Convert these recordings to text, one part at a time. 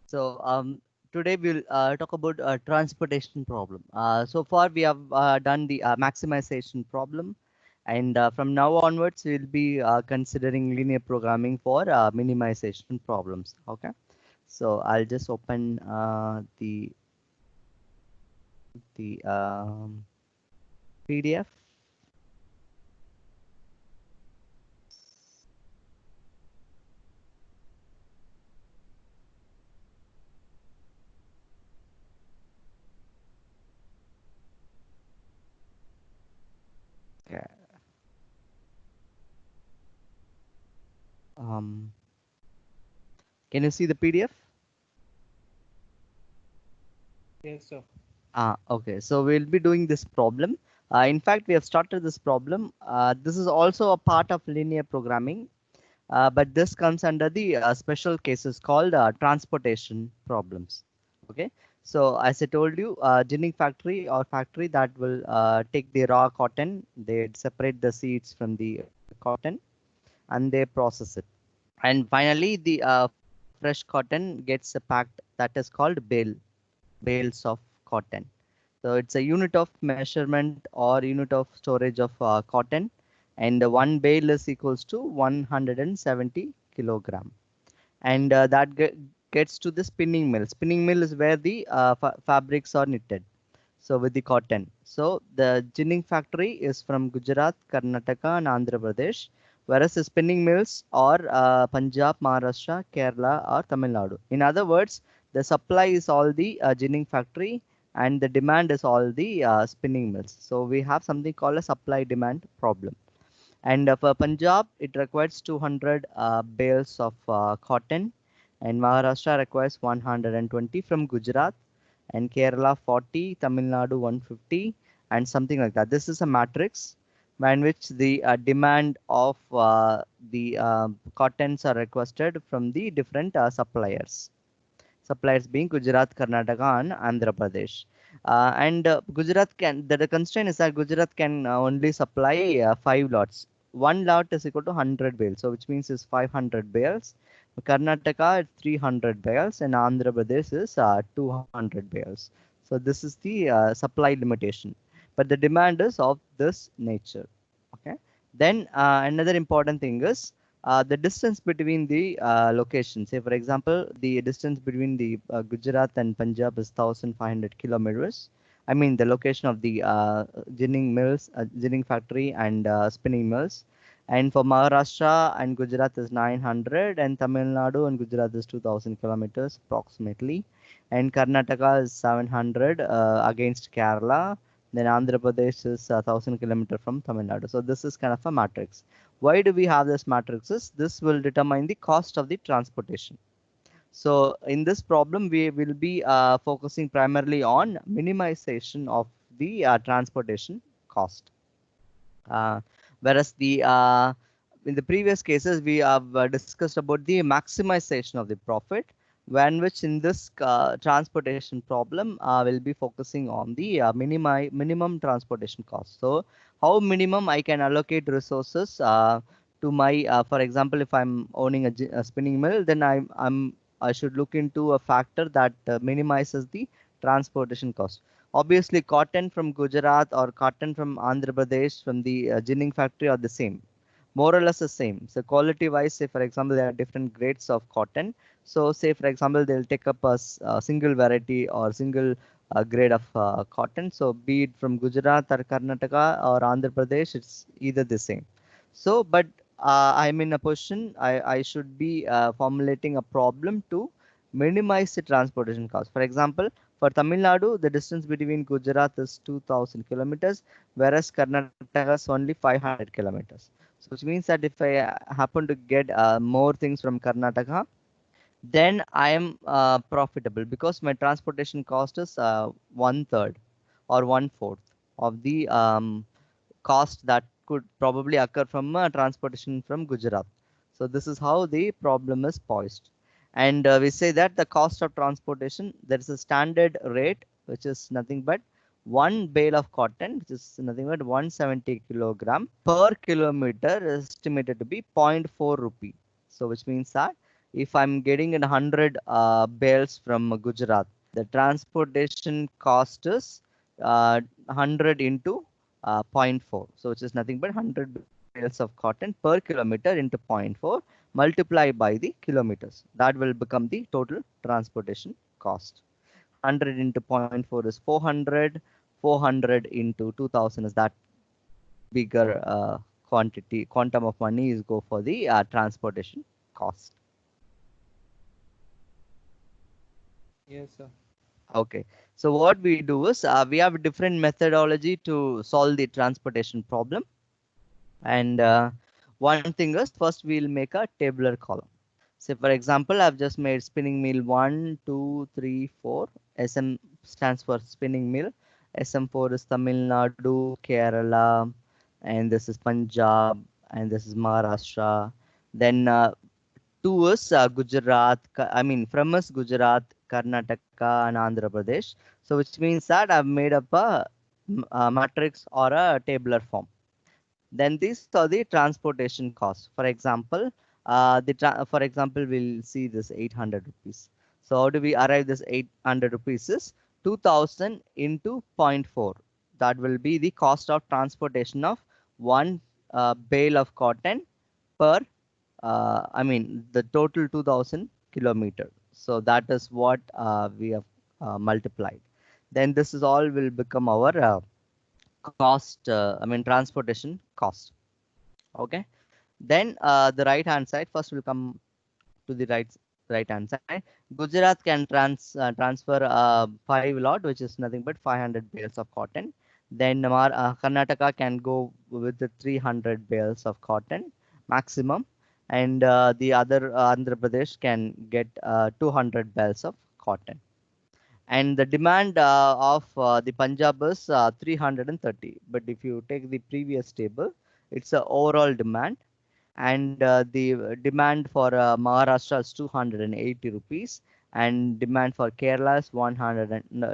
So today we'll talk about a transportation problem. So far we have done the maximization problem, and from now onwards we'll be considering linear programming for minimization problems. Okay. So I'll just open the PDF. Okay. Um, can you see the PDF? Yes, sir. Okay, so we'll be doing this problem. In fact, we have started this problem. This is also a part of linear programming, but this comes under the special cases called transportation problems. Okay, so as I told you, ginning factory or factory that will take the raw cotton, they separate the seeds from the cotton and they process it. And finally, the fresh cotton gets packed, that is called bales of cotton. So it's a unit of measurement or unit of storage of cotton, and one bale is equals to 170 kilogram. And gets to the spinning mill. Spinning mill is where the fabrics are knitted. So with the cotton. So the ginning factory is from Gujarat, Karnataka, and Andhra Pradesh, whereas the spinning mills are Punjab, Maharashtra, Kerala, or Tamil Nadu. In other words, the supply is all the ginning factory and the demand is all the spinning mills. So we have something called a supply demand problem. And for Punjab, it requires 200 bales of cotton, and Maharashtra requires 120 from Gujarat, and Kerala 40, Tamil Nadu 150, and something like that. This is a matrix in which the demand of the cottons are requested from the different suppliers. Suppliers being Gujarat, Karnataka, and Andhra Pradesh. And Gujarat can, the constraint is that Gujarat can only supply 5 lots. One lot is equal to 100 bales, so which means is 500 bales. Karnataka is 300 bales, and Andhra Pradesh is 200 bales. So this is the supply limitation, but the demand is of this nature. Okay. Then another important thing is the distance between the locations. Say, for example, the distance between the Gujarat and Punjab is 1,500 kilometers. I mean, the location of the ginning mills, ginning factory, and spinning mills. And for Maharashtra and Gujarat is 900, and Tamil Nadu and Gujarat is 2,000 kilometers approximately. And Karnataka is 700 against Kerala. Then Andhra Pradesh is 1,000 kilometers from Tamil Nadu. So this is kind of a matrix. Why do we have this matrices? This will determine the cost of the transportation. So in this problem, we will be focusing primarily on minimization of the transportation cost. Uh, whereas the in the previous cases, we have discussed about the maximization of the profit, when which in this transportation problem will be focusing on the minimum transportation cost. So how minimum I can allocate resources to my, for example, if I'm owning a spinning mill, then I should look into a factor that minimizes the transportation cost. Obviously, cotton from Gujarat or cotton from Andhra Pradesh from the ginning factory are the same, more or less the same. So quality wise, say for example, there are different grades of cotton. So say for example, they'll take up a single variety or single grade of cotton. So be it from Gujarat or Karnataka or Andhra Pradesh, it's either the same. So, but I'm in a position, I should be formulating a problem to minimize the transportation cost. For example, for Tamil Nadu, the distance between Gujarat is 2,000 kilometers, whereas Karnataka is only 500 kilometers. So which means that if I happen to get more things from Karnataka, then I am profitable because my transportation cost is one third or one fourth of the cost that could probably occur from transportation from Gujarat. So this is how the problem is poised. And we say that the cost of transportation, there is a standard rate, which is nothing but one bale of cotton, which is nothing but 170 kilogram per kilometer, is estimated to be 0.4 rupee. So which means that if I'm getting 100 bales from Gujarat, the transportation cost is 100 into 0.4. So which is nothing but 100 bales of cotton per kilometer into 0.4 multiply by the kilometers. That will become the total transportation cost. 100 into 0.4 is 400. 400 into 2000 is that bigger quantum of money is go for the transportation cost. Yes, sir. Okay, so what we do is we have a different methodology to solve the transportation problem. And one thing is, first we'll make a tabular column. So for example, I've just made spinning mill 1, 2, 3, 4. SM stands for spinning mill. SM4 is Tamil Nadu, Kerala, and this is Punjab, and this is Maharashtra. Then 2 is Gujarat, I mean from us Gujarat, Karnataka, and Andhra Pradesh. So which means that I've made up a matrix or a tabular form. Then these are the transportation costs. For example, for example, we'll see this 800 rupees. So how do we arrive this 800 rupees is 2000 into zero point 0.4. That will be the cost of transportation of one bale of cotton per, I mean, the total 2000 kilometer. So that is what we have multiplied. Then this is all will become our cost, I mean, transportation cost. Okay. Then the right hand side, first will come to the right hand side. Gujarat can transfer 5 lot, which is nothing but 500 bales of cotton. Then Karnataka can go with the 300 bales of cotton maximum, and the other Andhra Pradesh can get 200 bales of cotton. And the demand of the Punjab is 330. But if you take the previous table, it's a overall demand, and the demand for Maharashtra is 280 rupees, and demand for Kerala is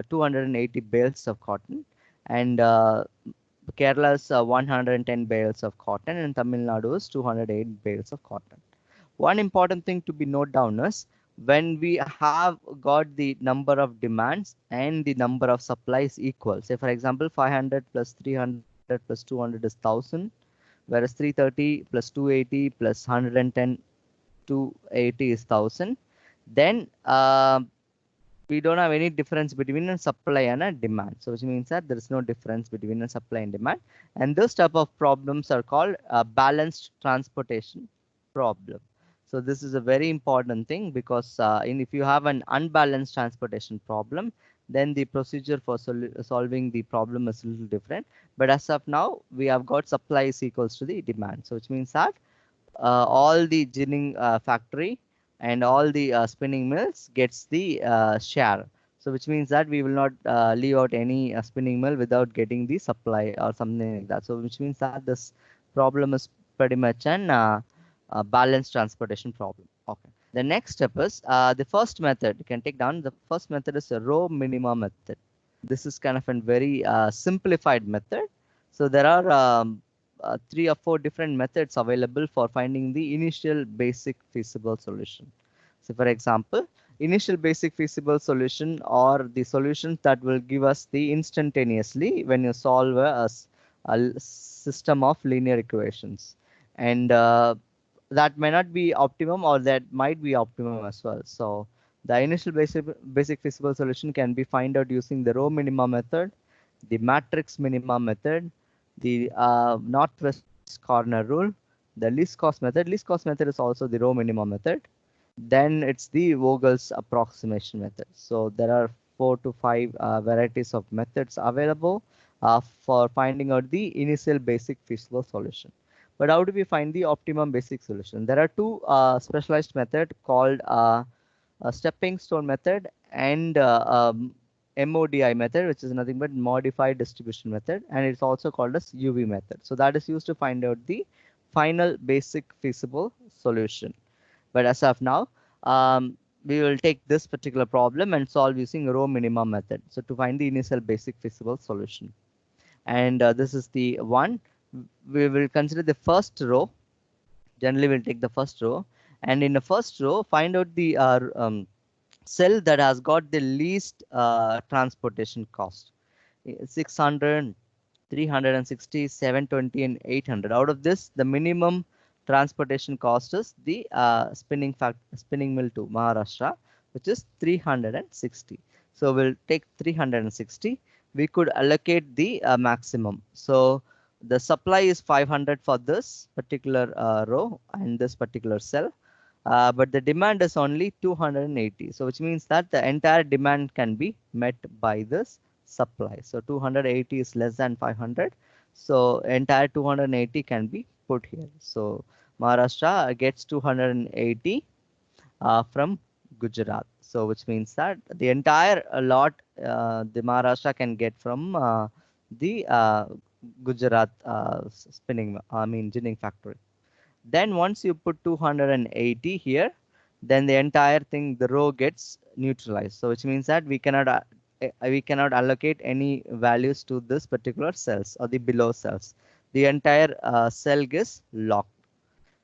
280 bales of cotton, and Kerala is 110 bales of cotton, and Tamil Nadu is 208 bales of cotton. One important thing to be note down is when we have got the number of demands and the number of supplies equal. Say for example, 500 plus 300 plus 200 is 1000, whereas 330 plus 280 plus 110 280 is 1000. Then we don't have any difference between a supply and a demand. So which means that there is no difference between a supply and demand. And this type of problems are called balanced transportation problem. So this is a very important thing because if you have an unbalanced transportation problem, then the procedure for solving the problem is a little different. But as of now, we have got supply is equals to the demand. So which means that all the ginning factory and all the spinning mills gets the share. So which means that we will not leave out any spinning mill without getting the supply or something like that. So which means that this problem is pretty much an balanced transportation problem. Okay. The next step is the first method. You can take down the first method is a row minima method. This is kind of a very simplified method. So there are 3 or 4 different methods available for finding the initial basic feasible solution. So for example, initial basic feasible solution or the solutions that will give us the instantaneously when you solve a system of linear equations. And that may not be optimum or that might be optimum as well. So the initial basic feasible solution can be find out using the row minima method, the matrix minima method, the northwest corner rule, the least cost method. Least cost method is also the row minima method. Then it's the Vogel's approximation method. So there are 4 to 5 varieties of methods available for finding out the initial basic feasible solution. But how do we find the optimum basic solution? There are 2 specialized methods called a stepping stone method and MODI method, which is nothing but modified distribution method, and it's also called as UV method. So that is used to find out the final basic feasible solution. But as of now, we will take this particular problem and solve using row minima method. So to find the initial basic feasible solution. And this is the one. We will consider the first row. Generally, we'll take the first row. And in the first row, find out the cell that has got the least transportation cost. 600, 360, 720, and 800. Out of this, the minimum transportation cost is the spinning mill to Maharashtra, which is 360. So we'll take 360. We could allocate the maximum. So the supply is 500 for this particular row and this particular cell. But the demand is only 280. So which means that the entire demand can be met by this supply. So 280 is less than 500. So entire 280 can be put here. So Maharashtra gets 280 from Gujarat. So which means that the entire lot the Maharashtra can get from the Gujarat ginning factory. Then once you put 280 here, then the entire thing, the row gets neutralized. So which means that we cannot allocate any values to this particular cells or the below cells. The entire cell is locked.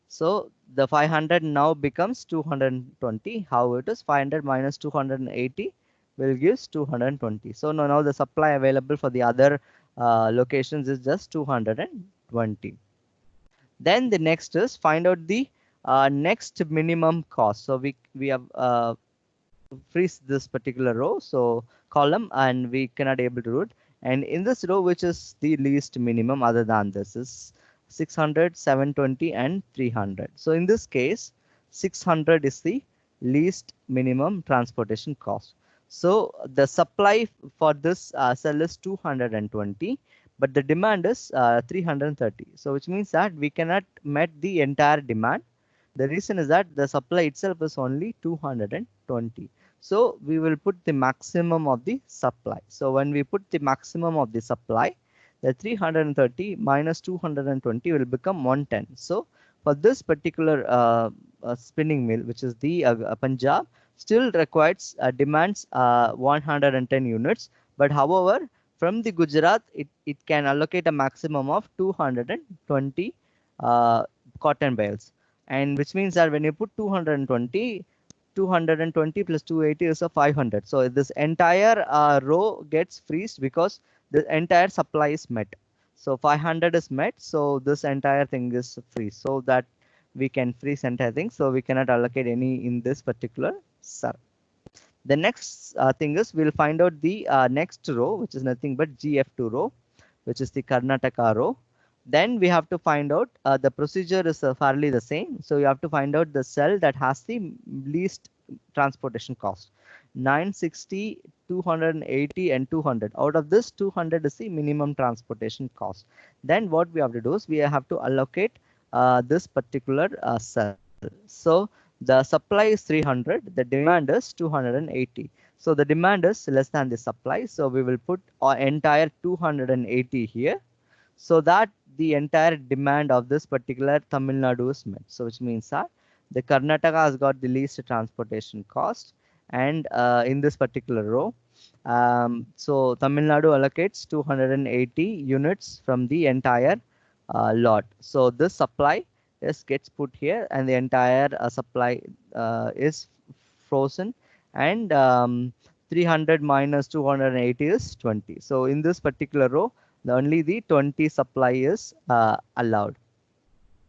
So the 500 now becomes 220. How it is 500 minus 280 will gives 220. So now the supply available for the other locations is just 220. Then the next is find out the next minimum cost. So we have freeze this particular row, so column, and we cannot able to root. And in this row, which is the least minimum other than this, is 600, 720, and 300. So in this case, 600 is the least minimum transportation cost. So the supply for this cell is 220, but the demand is 330. So which means that we cannot met the entire demand. The reason is that the supply itself is only 220. So we will put the maximum of the supply. So when we put the maximum of the supply, the 330 minus 220 will become 110. So for this particular spinning mill, which is the Punjab, still requires demands 110 units. But however, from the Gujarat, it can allocate a maximum of 220 cotton bales. And which means that when you put 220, 220 plus 280 is a 500. So this entire row gets freezed because the entire supply is met. So 500 is met. So this entire thing is free, so that we can freeze entire thing. So we cannot allocate any in this particular cell. The next thing is we'll find out the next row, which is nothing but GF2 row, which is the Karnataka row. Then we have to find out the procedure is fairly the same. So you have to find out the cell that has the least transportation cost. 960, 280, and 200. Out of this, 200 is the minimum transportation cost. Then what we have to do is we have to allocate this particular cell. So the supply is 300, the demand is 280. So the demand is less than the supply. So we will put our entire 280 here, so that the entire demand of this particular Tamil Nadu is met. So which means that the Karnataka has got the least transportation cost, and in this particular row, so Tamil Nadu allocates 280 units from the entire lot. So this supply gets put here, and the entire supply is frozen, and 300 minus 280 is 20. So in this particular row, only the 20 supply is allowed.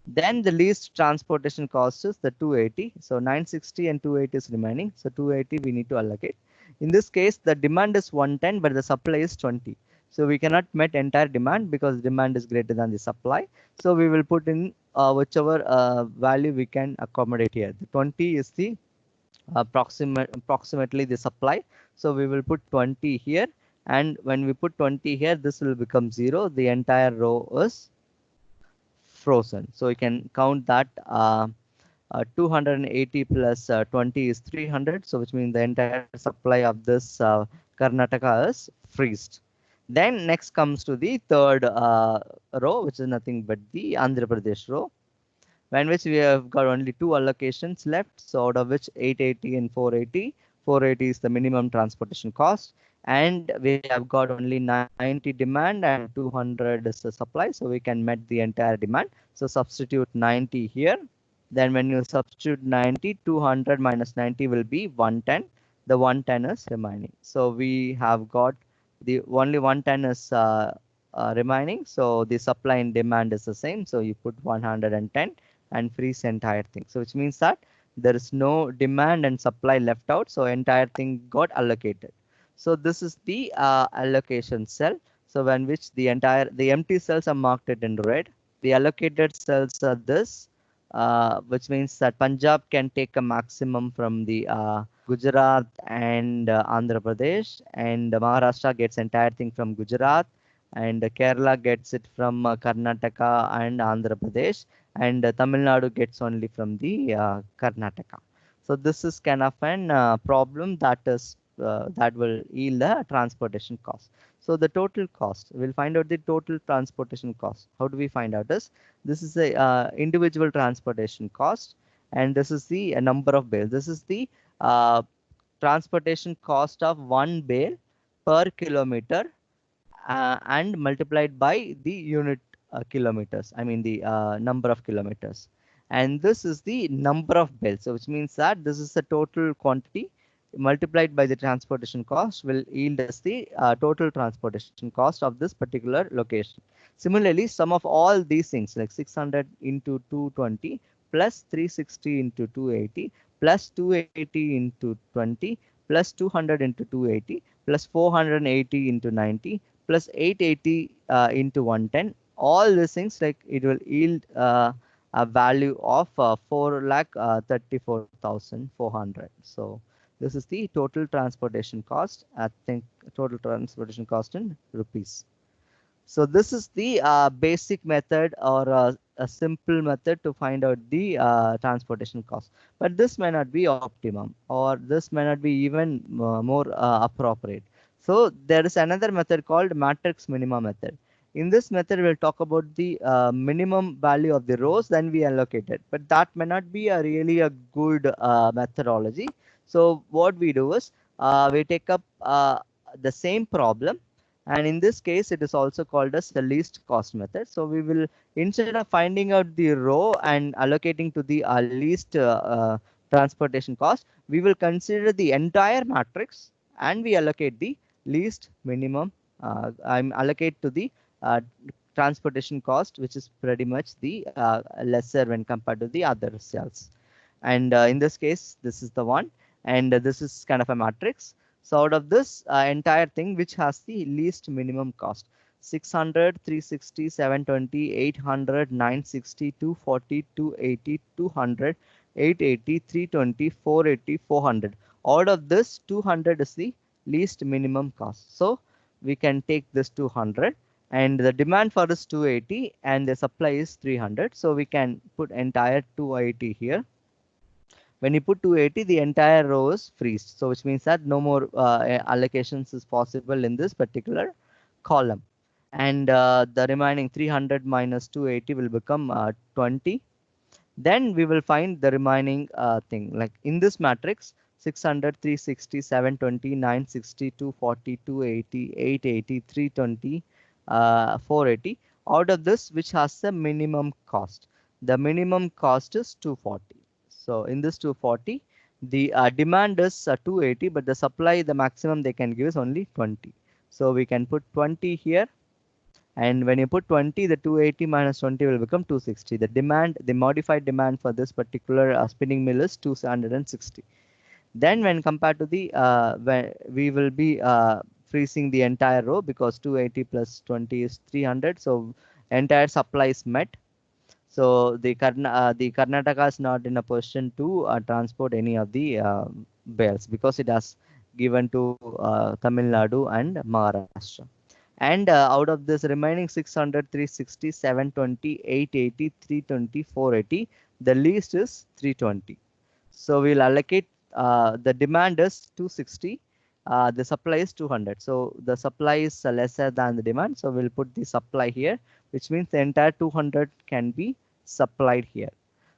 Then the least transportation cost is the 280. So 960 and 280 is remaining. So 280 we need to allocate. In this case, the demand is 110, but the supply is 20. So we cannot meet entire demand because demand is greater than the supply. So we will put in whichever value we can accommodate here. The 20 is the approximately the supply. So we will put 20 here. And when we put 20 here, this will become 0. The entire row is frozen. So you can count that 280 plus 20 is 300. So which means the entire supply of this Karnataka is freezed. Then next comes to the third row, which is nothing but the Andhra Pradesh row, when which we have got only 2 allocations left. So out of which 880 and 480. 480 is the minimum transportation cost, and we have got only 90 demand and 200 is the supply. So we can met the entire demand. So substitute 90 here. Then when you substitute 90, 200 minus 90 will be 110. The 110 is remaining. So we have got the only 110 is remaining. So the supply and demand is the same. So you put 110 and freeze the entire thing. So which means that there is no demand and supply left out. So entire thing got allocated. So this is the allocation cell. So when which the empty cells are marked it in red. The allocated cells are this, which means that Punjab can take a maximum from the Gujarat and Andhra Pradesh, and Maharashtra gets entire thing from Gujarat, and Kerala gets it from Karnataka and Andhra Pradesh, and Tamil Nadu gets only from the Karnataka. So this is kind of an problem that will yield a transportation cost. So the total cost, we'll find out the total transportation cost. How do we find out this is a individual transportation cost, and this is the number of bales. This is the uh, transportation cost of one bale per kilometer and multiplied by the unit kilometers. I mean the number of kilometers. And this is the number of bales. So which means that this is the total quantity multiplied by the transportation cost will yield us the total transportation cost of this particular location. Similarly, sum of all these things like 600 into 220 plus 360 into 280 plus 280 into 20 plus 200 into 280 plus 480 into 90 plus 880 into 110. All these things like it will yield a value of 4,34,400. So this is the total transportation cost. I think total transportation cost in rupees. So this is the basic method or a simple method to find out the transportation cost. But this may not be optimum, or this may not be even more appropriate. So there is another method called matrix minima method. In this method, we'll talk about the minimum value of the rows, then we allocate it. But that may not be a really a good methodology. So what we do is we take up the same problem, and in this case it is also called as the least cost method. So we will, instead of finding out the row and allocating to the least transportation cost, we will consider the entire matrix and we allocate the least minimum I'm allocate to the transportation cost, which is pretty much the lesser when compared to the other cells. And in this case this is the one, and this is kind of a matrix. So out of this entire thing, which has the least minimum cost? 600, 360, 720, 800, 960, 240, 280, 200, 880, 320, 480, 400. Out of this, 200 is the least minimum cost. So we can take this 200, and the demand for this 280 and the supply is 300. So we can put entire 280 here. When you put 280, the entire row is freezed. So which means that no more allocations is possible in this particular column. And the remaining 300 minus 280 will become 20. Then we will find the remaining thing. Like in this matrix, 600, 360, 720, 960, 240, 280, 880, 320, 480. Out of this, which has the minimum cost? The minimum cost is 240. So in this 240, the demand is 280, but the supply, the maximum they can give is only 20. So we can put 20 here. And when you put 20, the 280 minus 20 will become 260. The demand, the modified demand for this particular spinning mill is 260. Then when compared to the, when we will be freezing the entire row, because 280 plus 20 is 300. So entire supply is met. So the Karnataka is not in a position to transport any of the bales, because it has given to Tamil Nadu and Maharashtra. And out of this remaining 600, 360, 720, 880, 320, 480, the least is 320. So we'll allocate, the demand is 260, the supply is 200. So the supply is lesser than the demand. So we'll put the supply here, which means the entire 200 can be supplied here.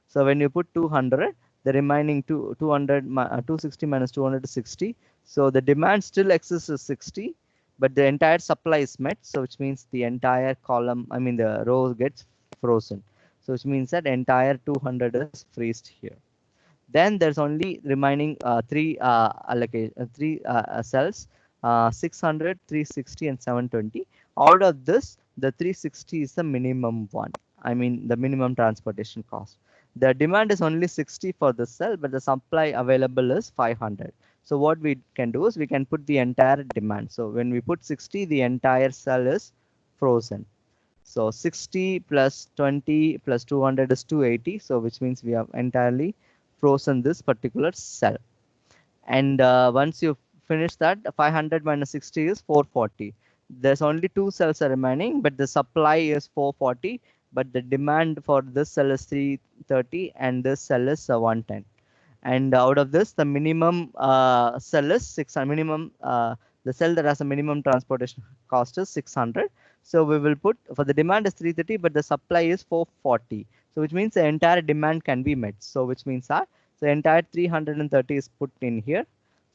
So when you put 200, the remaining 260 minus 200 is 60. So the demand still exists is 60, but the entire supply is met. So which means the entire column, I mean the row gets frozen. So which means that entire 200 is freezed here. Then there's only remaining three cells, 600, 360, and 720. Out of this, the 360 is the minimum one. I mean, the minimum transportation cost. The demand is only 60 for the cell, but the supply available is 500. So what we can do is we can put the entire demand. So when we put 60, the entire cell is frozen. So 60 plus 20 plus 200 is 280. So which means we have entirely frozen this particular cell. And once you finish that, 500 minus 60 is 440. There's only two cells are remaining, but the supply is 440. But the demand for this cell is 330 and this cell is 110. And out of this, the minimum cell is 600. The cell that has a minimum transportation cost is 600. So we will put, for the demand is 330, but the supply is 440. So which means the entire demand can be met. So which means that the entire 330 is put in here.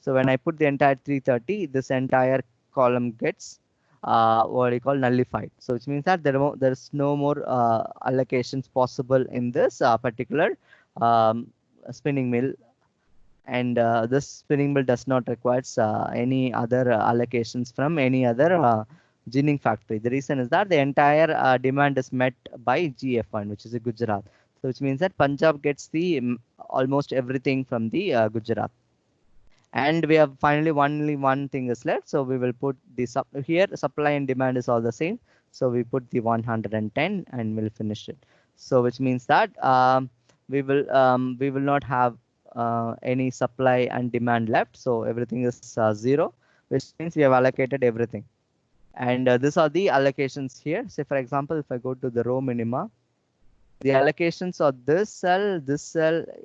So when I put the entire 330, this entire column gets what you call nullified. So which means that there's no more allocations possible in this particular spinning mill, and this spinning mill does not require any other allocations from any other ginning factory. The reason is that the entire demand is met by GF1, which is a Gujarat. So which means that Punjab gets the almost everything from the Gujarat. And we have finally only one thing is left. So we will put the here supply and demand is all the same. So we put the 110 and we'll finish it. So which means that we will not have any supply and demand left. So everything is 0, which means we have allocated everything. And these are the allocations here. Say for example, if I go to the row minima, the allocations of this cell,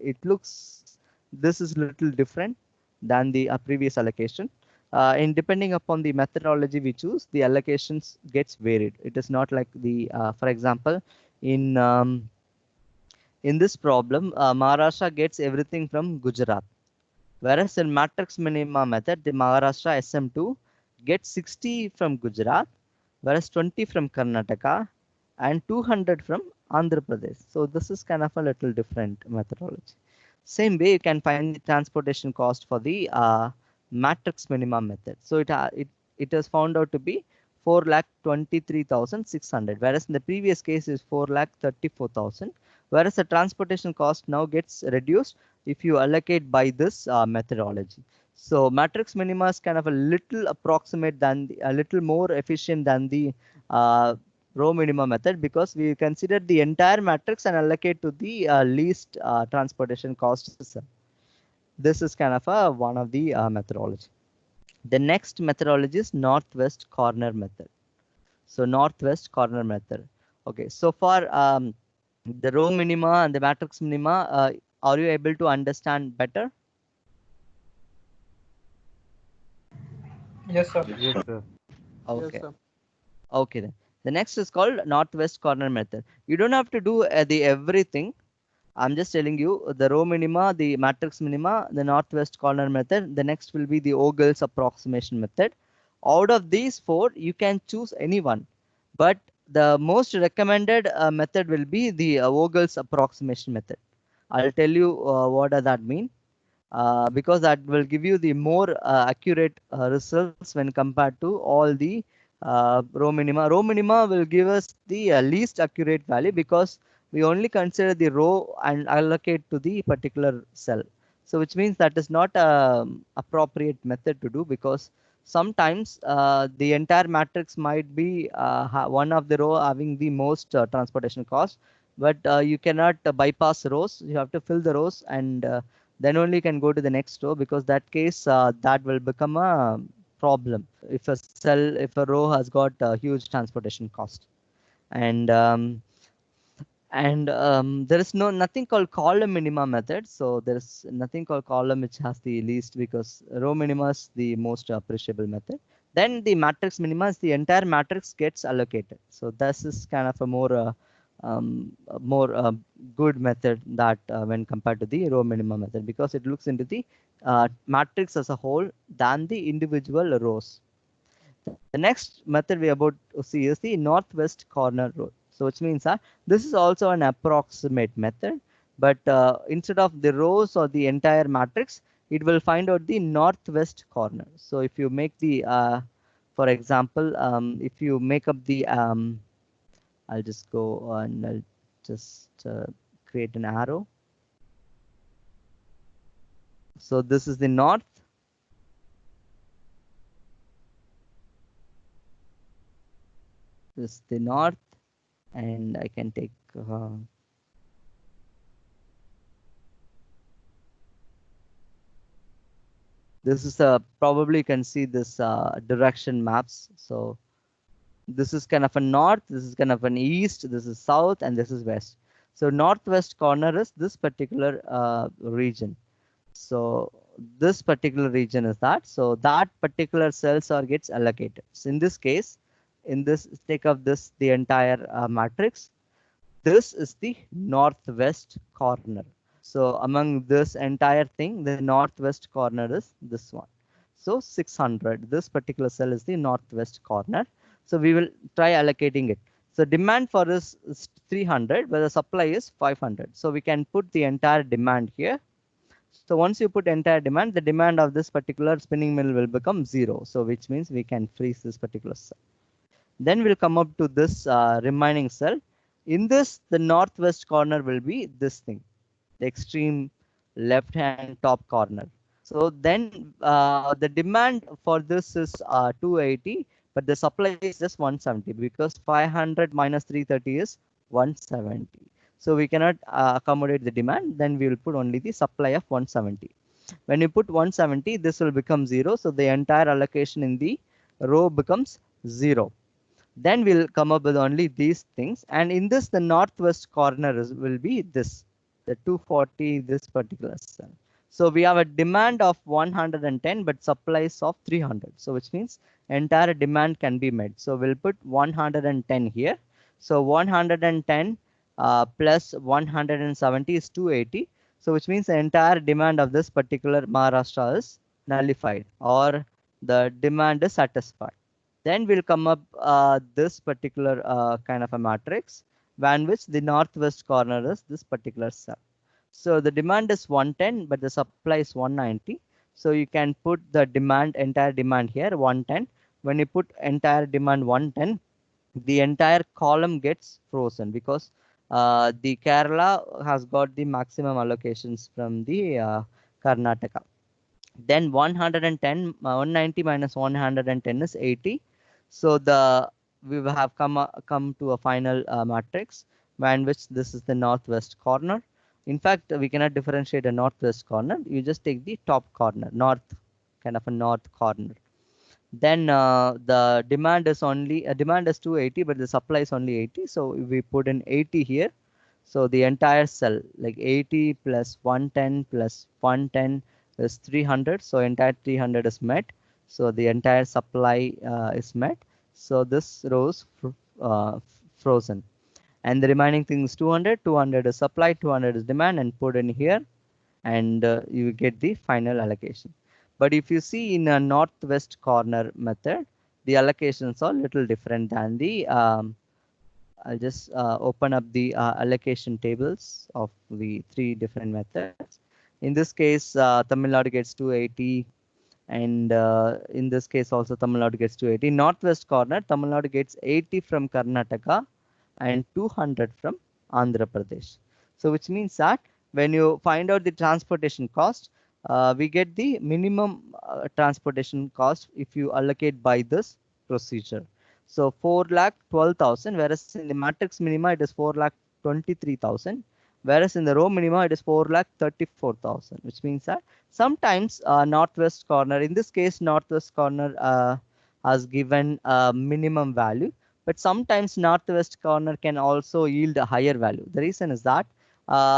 it looks, this is little different than the previous allocation. In depending upon the methodology we choose, the allocations gets varied. It is not like the, for example, in this problem, Maharashtra gets everything from Gujarat. Whereas in matrix minima method, the Maharashtra SM2 gets 60 from Gujarat, whereas 20 from Karnataka and 200 from Andhra Pradesh. So this is kind of a little different methodology. Same way, you can find the transportation cost for the matrix minima method. So it has found out to be 4,23,600, whereas in the previous case is 4,34,000. Whereas the transportation cost now gets reduced if you allocate by this methodology. So matrix minima is kind of a little approximate than a little more efficient than the row minima method, because we consider the entire matrix and allocate to the least transportation cost. This is kind of one of the methodology. The next methodology is northwest corner method. So northwest corner method. Okay, so far the row minima and the matrix minima, are you able to understand better? Yes, sir. Yes, sir. Okay. Yes, sir. Okay then. The next is called northwest corner method. You don't have to do the everything. I'm just telling you the row minima, the matrix minima, the northwest corner method. The next will be the Ogle's approximation method. Out of these four, you can choose any one, but the most recommended method will be the Ogle's approximation method. I'll tell you what does that mean. Because that will give you the more accurate results when compared to all the row minima. Row minima will give us the least accurate value because we only consider the row and allocate to the particular cell. So which means that is not an appropriate method to do, because sometimes the entire matrix might be one of the row having the most transportation cost, but you cannot bypass rows. You have to fill the rows, and then only you can go to the next row, because that case that will become a problem if a row has got a huge transportation cost. And there is nothing called column minima method. So there is nothing called column which has the least, because row minima is the most appreciable method. Then the matrix minima is the entire matrix gets allocated. So this is kind of a more good method that when compared to the row minima method, because it looks into the matrix as a whole than the individual rows. The next method we are about to see is the northwest corner row. So which means that this is also an approximate method, but instead of the rows or the entire matrix, it will find out the northwest corner. So if you make the, for example, if you make up the, I'll just go and I'll just create an arrow. So this is the north. This is the north, and I can take this is probably you can see this direction maps. So this is kind of a north, this is kind of an east, this is south, and this is west. So northwest corner is this particular region. So this particular region is that. So that particular cells are gets allocated. So in this case, in this take of this the entire matrix, this is the northwest corner. So among this entire thing, the northwest corner is this one. So 600, this particular cell is the northwest corner. So we will try allocating it. So demand for this is 300, but the supply is 500. So we can put the entire demand here. So once you put entire demand, the demand of this particular spinning mill will become 0. So which means we can freeze this particular cell. Then we'll come up to this remaining cell. In this, the northwest corner will be this thing, the extreme left hand top corner. So then the demand for this is 280, but the supply is just 170 because 500 minus 330 is 170. So we cannot accommodate the demand. Then we will put only the supply of 170. When you put 170, this will become 0. So the entire allocation in the row becomes 0. Then we'll come up with only these things. And in this, the northwest corner will be this, the 240, this particular cell. So we have a demand of 110, but supplies of 300. So which means entire demand can be met. So we'll put 110 here. So 110 plus 170 is 280. So which means the entire demand of this particular Maharashtra is nullified, or the demand is satisfied. Then we'll come up this particular kind of a matrix, when which the northwest corner is this particular cell. So the demand is 110, but the supply is 190. So you can put the demand, entire demand here, 110. When you put entire demand 110, the entire column gets frozen because the Kerala has got the maximum allocations from the Karnataka. Then 110, 190 minus 110 is 80. So we have come to a final matrix, in which this is the northwest corner. In fact, we cannot differentiate a northwest corner. You just take the top corner, north, kind of a north corner. Then the demand is only demand is 280, but the supply is only 80. So we put in 80 here. So the entire cell, like 80 plus 110 plus 110 is 300. So entire 300 is met. So the entire supply is met. So this row is frozen. And the remaining thing is 200. 200 is supply, 200 is demand, and put in here. And you get the final allocation. But if you see in a northwest corner method, the allocations are little different than the I'll just open up the allocation tables of the 3 different methods. In this case, Tamil Nadu gets 280, and in this case also Tamil Nadu gets 280. Northwest corner, Tamil Nadu gets 80 from Karnataka and 200 from Andhra Pradesh. So which means that when you find out the transportation cost, we get the minimum transportation cost if you allocate by this procedure. So 4,12,000, whereas in the matrix minima it is 4,23,000, whereas in the row minima it is 4,34,000, which means that sometimes northwest corner, in this case northwest corner has given a minimum value, but sometimes northwest corner can also yield a higher value. The reason is that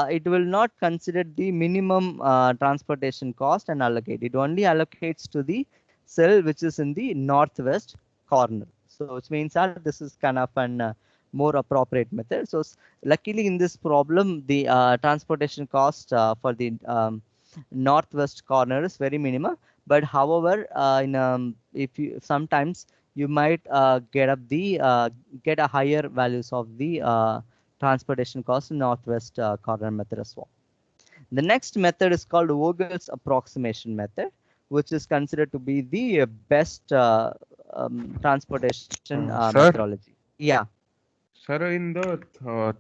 it will not consider the minimum transportation cost and allocate. It only allocates to the cell which is in the northwest corner. So which means that this is kind of an more appropriate method. So luckily in this problem, the transportation cost for the northwest corner is very minimal. But however, if you sometimes you might get a higher values of the transportation cost in northwest corner method as well. The next method is called Vogel's approximation method, which is considered to be the best transportation Sir, methodology. Yeah. sir, in the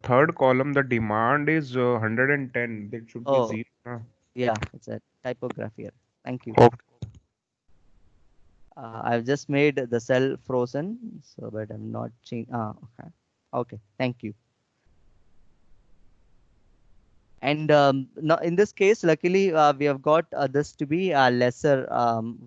third column, the demand is 110. That should be Oh, zero. Huh? yeah. It's a typography error. Thank you. Okay. I've just made the cell frozen, so but I'm not changing. Okay. Okay. Thank you. And now in this case, luckily, we have got this to be a lesser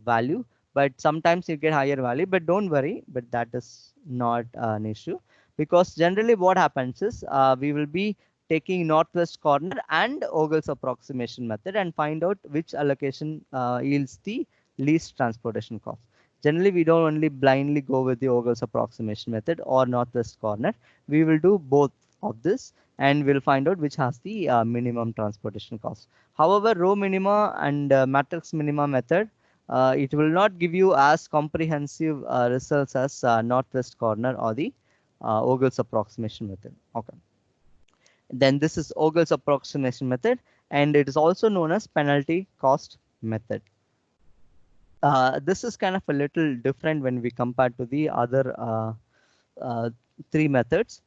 value, but sometimes you get higher value, but don't worry, but that is not an issue, because generally what happens is we will be taking northwest corner and Ogle's approximation method and find out which allocation yields the least transportation cost. Generally, we don't only blindly go with the Ogle's approximation method or northwest corner. We will do both of this and we'll find out which has the minimum transportation cost. However, row minima and matrix minima method, it will not give you as comprehensive results as northwest corner or the Ogle's approximation method. Okay. Then this is Ogle's approximation method, and it is also known as penalty cost method. This is kind of a little different when we compare to the other uh, three methods,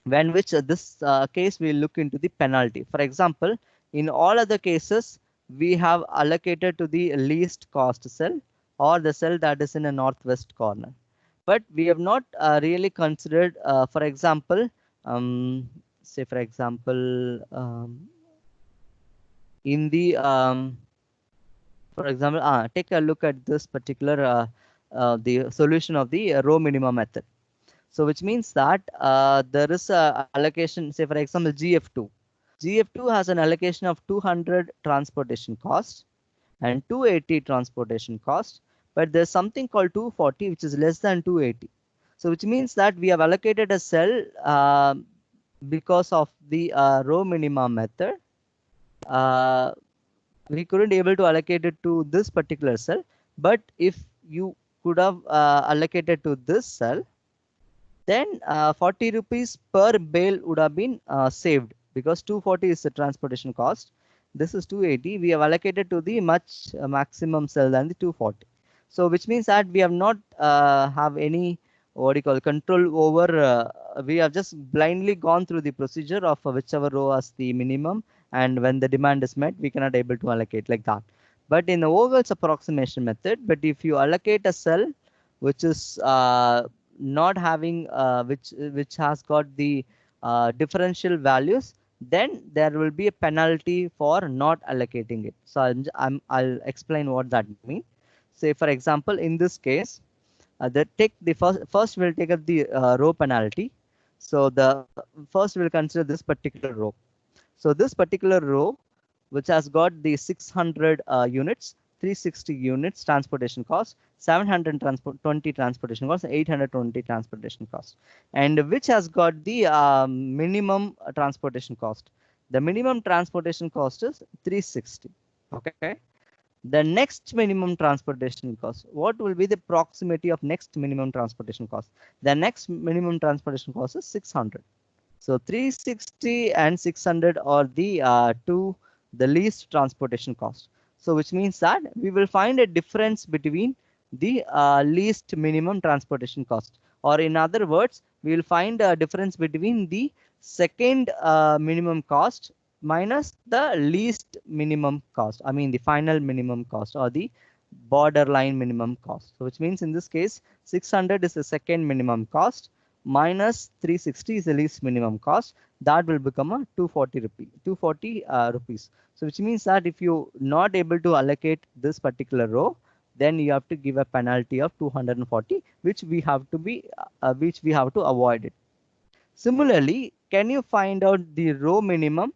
when which this case we look into the penalty. For example, in all other cases, we have allocated to the least cost cell or the cell that is in a northwest corner. But we have not really considered, for example, say for example, in the for example, take a look at this particular the solution of the row minima method. So which means that there is a allocation, say for example, GF2. GF2 has an allocation of 200 transportation cost and 280 transportation cost, but there's something called 240 which is less than 280. So which means that we have allocated a cell because of the row minima method. Uh, we couldn't able to allocate it to this particular cell, but if you could have allocated to this cell, then 40 rupees per bale would have been saved, because 240 is the transportation cost. This is 280. We have allocated to the much maximum cell than the 240. So which means that we have not have any what you call control over. We have just blindly gone through the procedure of whichever row has the minimum, and when the demand is met, we cannot able to allocate like that. But in the Vogel's approximation method, but if you allocate a cell which is not having which has got the differential values, then there will be a penalty for not allocating it. So I'll explain what that means. Say for example, in this case, the first we'll take up the row penalty. So the first we'll consider this particular row. So this particular row, which has got the 600 units, 360 units transportation cost, 720 transportation cost, 820 transportation cost, and which has got the minimum transportation cost. The minimum transportation cost is 360. Okay. The next minimum transportation cost, what will be the proximity of next minimum transportation cost? The next minimum transportation cost is 600. So 360 and 600 are the the least transportation cost. So which means that we will find a difference between the least minimum transportation cost, or in other words, we will find a difference between the second minimum cost minus the least minimum cost. I mean the final minimum cost or the borderline minimum cost. So which means in this case, 600 is the second minimum cost minus 360 is the least minimum cost. That will become a 240 rupees. So which means that if you not able to allocate this particular row, then you have to give a penalty of 240, which we have to avoid it. Similarly, can you find out the row minimum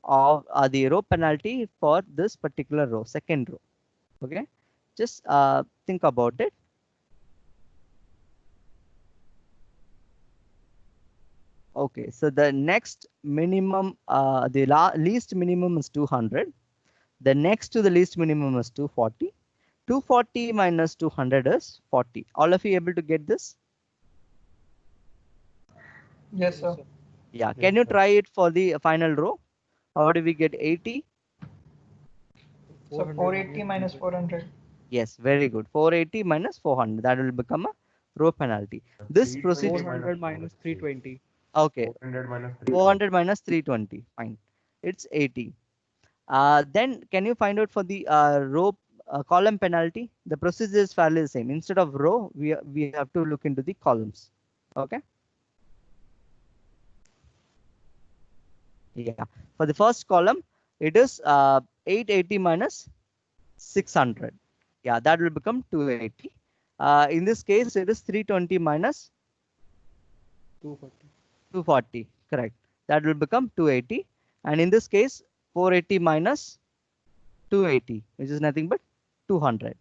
of the row penalty for this particular row, second row? Okay, just think about it. Okay, so the next minimum, the least minimum is 200. The next to the least minimum is 240. 240 minus 200 is 40. All of you able to get this? Yes, Yes, sir. sir. Yeah. Yes, Can you sir. try it for the final row? How do we get 80? So 480 minus 400. Yes, very good. 480 minus 400. That will become a row penalty. This 320 procedure. 400 minus minus 480. 320. Okay. 400 minus 400 minus 320. Fine. It's 80. Then can you find out for the row column penalty? The procedure is fairly the same. Instead of row, we have to look into the columns. Okay. Yeah. For the first column, it is 880 minus 600. Yeah, that will become 280. In this case, it is 320 minus 240. 240. Correct. That will become 280. And in this case, 480 minus 280, which is nothing but 200.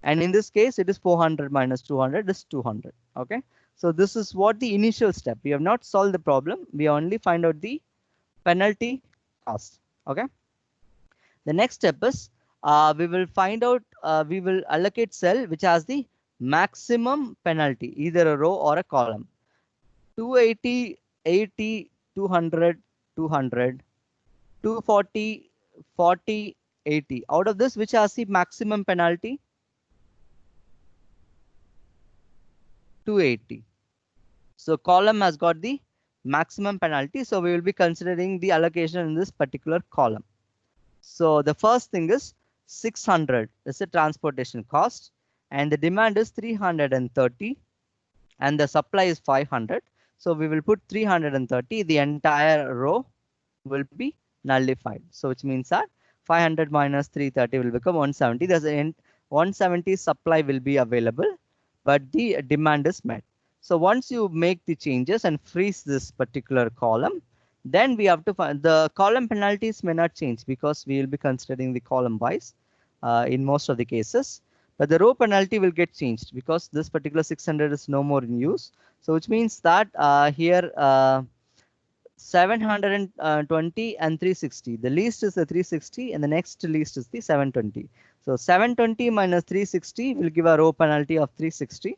And in this case, it is 400 minus 200 is 200. Okay. So this is what the initial step. We have not solved the problem. We only find out the penalty cost. Okay. The next step is we will find out, we will allocate cell which has the maximum penalty, either a row or a column. 280, 80, 200, 200, 240, 40, 80. Out of this, which has the maximum penalty? 280. So column has got the maximum penalty. So we will be considering the allocation in this particular column. So the first thing is 600 is the transportation cost, and the demand is 330, and the supply is 500. So we will put 330. The entire row will be nullified. So which means that 500 minus 330 will become 170. There's an 170 supply will be available, but the demand is met. So once you make the changes and freeze this particular column, then we have to find the column penalties may not change because we will be considering the column wise in most of the cases. But the row penalty will get changed because this particular 600 is no more in use. So which means that here 720 and 360. The least is the 360 and the next least is the 720. So 720 minus 360 will give a row penalty of 360.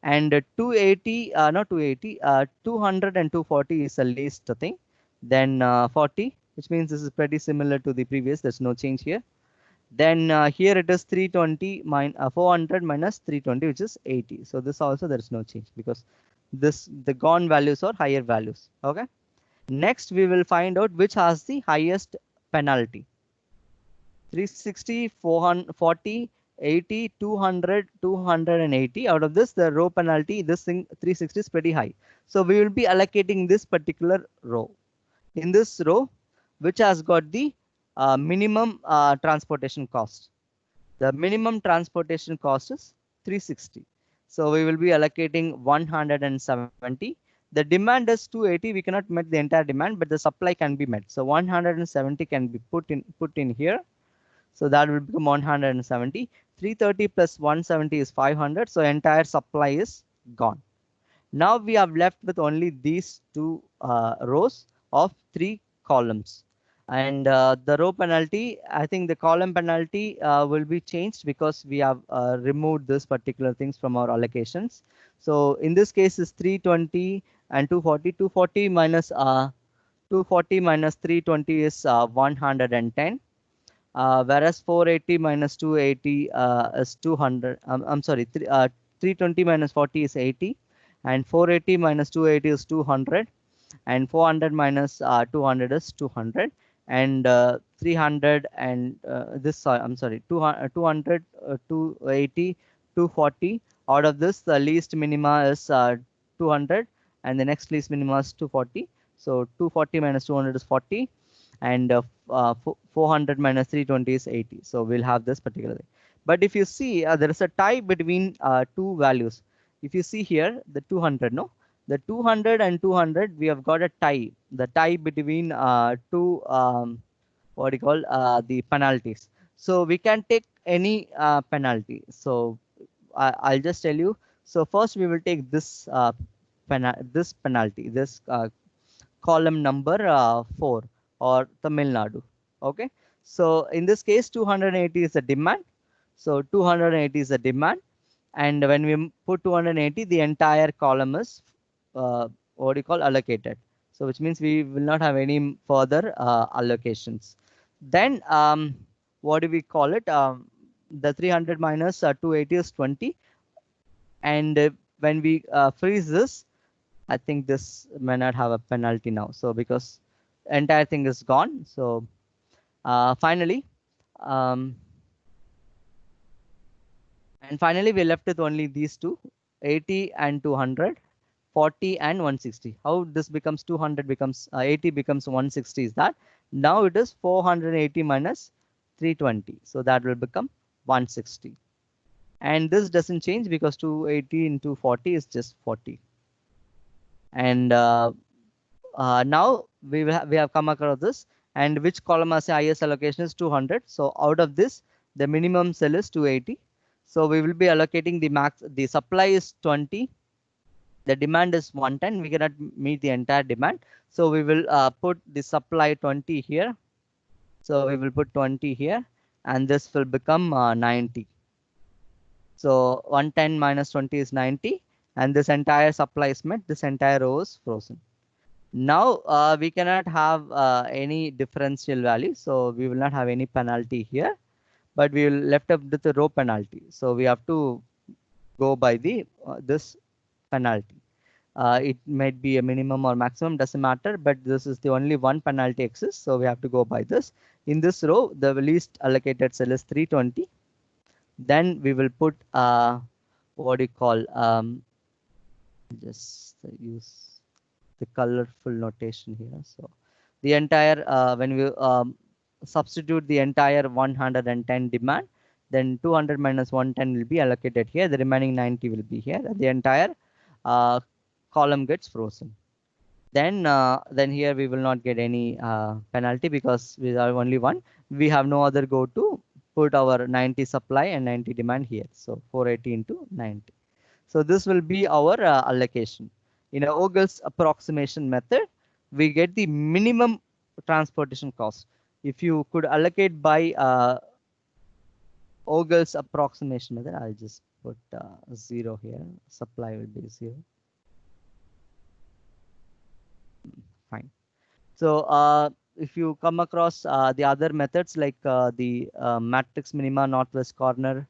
And 280, not 280, 200 and 240 is the least thing. Then 40, which means this is pretty similar to the previous. There's no change here. Then here it is 320 minus 400 minus 320, which is 80. So this also there is no change because the gone values are higher values. Okay. Next, we will find out which has the highest penalty. 360, 440, 80, 200, 280. Out of this, the row penalty, this thing 360 is pretty high. So we will be allocating this particular row. In this row, which has got the minimum transportation cost. The minimum transportation cost is 360. So we will be allocating 170. The demand is 280. We cannot meet the entire demand, but the supply can be met. So 170 can be put in here. So that will become 170. 330 plus 170 is 500. So entire supply is gone. Now we have left with only these two rows of 3 columns. And the row penalty, I think the column penalty will be changed because we have removed this particular things from our allocations. So in this case is 320 and 240. 240 minus 240 minus 320 is 110. Whereas 480 minus 280 is 200. I'm sorry, 320 minus 40 is 80, and 480 minus 280 is 200, and 400 minus 200 is 200, and 300 and this I'm sorry 200, 200 280, 240. Out of this, the least minima is 200, and the next least minima is 240. So 240 minus 200 is 40, and 400 minus 320 is 80. So we'll have this particular thing. But if you see, there is a tie between two values. If you see here, the 200, no, the 200 and 200, we have got a tie. The tie between two, what do you call, the penalties. So we can take any penalty. So I'll just tell you. So first we will take this this penalty, this column number 4 or Tamil Nadu. Okay. So in this case, 280 is the demand. So 280 is the demand. And when we put 280, the entire column is what do you call allocated. So which means we will not have any further allocations. Then what do we call it? The 300 minus 280 is 20. And when we freeze this, I think this may not have a penalty now. So because entire thing is gone. So finally, and finally we're left with only these two, 80 and 200, 40 and 160. How this becomes 200 becomes 80 becomes 160 is that now it is 480 minus 320. So that will become 160. And this doesn't change because 280 into 40 is just 40. And now we have come across this, and which column has the highest allocation is 200. So out of this, the minimum cell is 280. So we will be allocating the max. The supply is 20. The demand is 110. We cannot meet the entire demand. So we will put the supply 20 here. So we will put 20 here, and this will become 90. So 110 minus 20 is 90, and this entire supply is met. This entire row is frozen. Now we cannot have any differential value, so we will not have any penalty here, but we will left up with the row penalty. So we have to go by the this penalty. It might be a minimum or maximum, doesn't matter, but this is the only one penalty exists, so we have to go by this. In this row, the least allocated cell is 320. Then we will put what do you call just use the colorful notation here. So the entire when we substitute the entire 110 demand, then 200 minus 110 will be allocated here. The remaining 90 will be here. The entire column gets frozen. Then here we will not get any penalty because we are only one. We have no other go to put our 90 supply and 90 demand here. So 480 into 90. So this will be our allocation. In a Ogle's approximation method, we get the minimum transportation cost. If you could allocate by Ogle's approximation method, I'll just put 0 here. Supply will be 0. Fine. So if you come across the other methods like the matrix minima northwest corner,